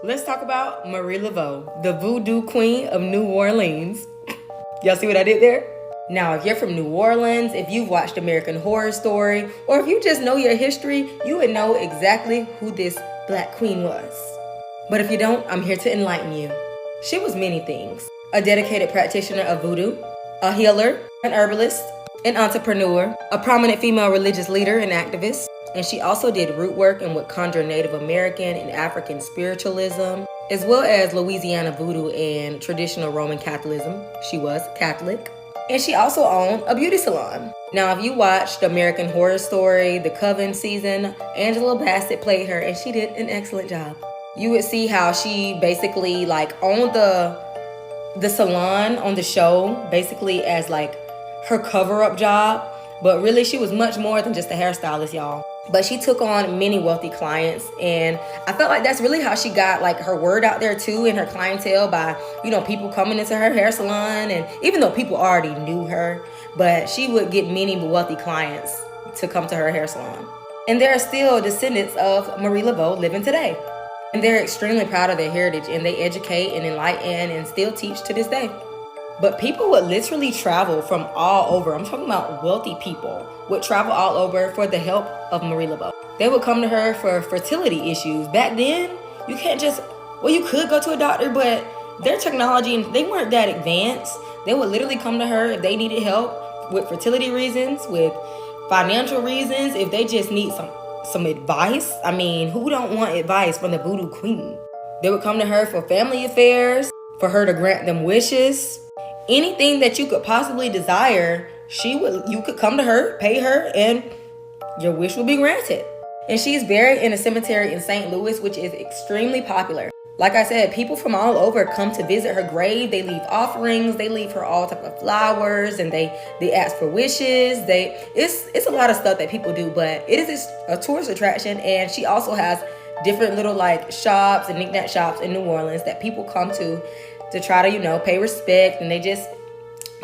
Let's talk about Marie Laveau, the voodoo queen of New Orleans. Y'all see what I did there? Now, if you're from New Orleans, if you've watched American Horror Story, or if you just know your history, you would know exactly who this black queen was. But if you don't, I'm here to enlighten you. She was many things. A dedicated practitioner of voodoo, a healer, an herbalist, an entrepreneur, a prominent female religious leader and activist, and she also did root work and would conjure Native American and African spiritualism, as well as Louisiana voodoo and traditional Roman Catholicism. She was Catholic. And she also owned a beauty salon. Now, if you watched American Horror Story, the Coven season, Angela Bassett played her and she did an excellent job. You would see how she basically owned the salon on the show, basically as her cover-up job. But really, she was much more than just a hairstylist, y'all. But she took on many wealthy clients, and I felt like that's really how she got her word out there too, and her clientele by, people coming into her hair salon. And even though people already knew her, but she would get many wealthy clients to come to her hair salon. And there are still descendants of Marie Laveau living today. And they're extremely proud of their heritage, and they educate and enlighten and still teach to this day. But people would literally travel from all over. I'm talking about wealthy people would travel all over for the help of Marie Laveau. They would come to her for fertility issues. Back then, you could go to a doctor, but their technology, they weren't that advanced. They would literally come to her if they needed help with fertility reasons, with financial reasons, if they just need some advice. I mean, who don't want advice from the voodoo queen? They would come to her for family affairs, for her to grant them wishes. Anything that you could possibly desire, you could come to her, pay her, and your wish will be granted. And she's buried in a cemetery in St. Louis, which is extremely popular. Like I said, people from all over come to visit her grave. They leave offerings, they leave her all type of flowers, and they ask for wishes. It's a lot of stuff that people do, but it is a tourist attraction. And she also has different little shops and knick-knack shops in New Orleans that people come to try to, pay respect, and they just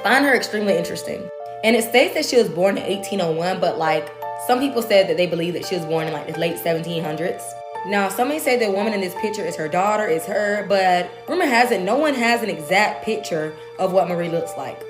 find her extremely interesting. And it states that she was born in 1801, but some people said that they believe that she was born in the late 1700s. Now, some may say the woman in this picture is her daughter, is her, but rumor has it no one has an exact picture of what Marie looks like.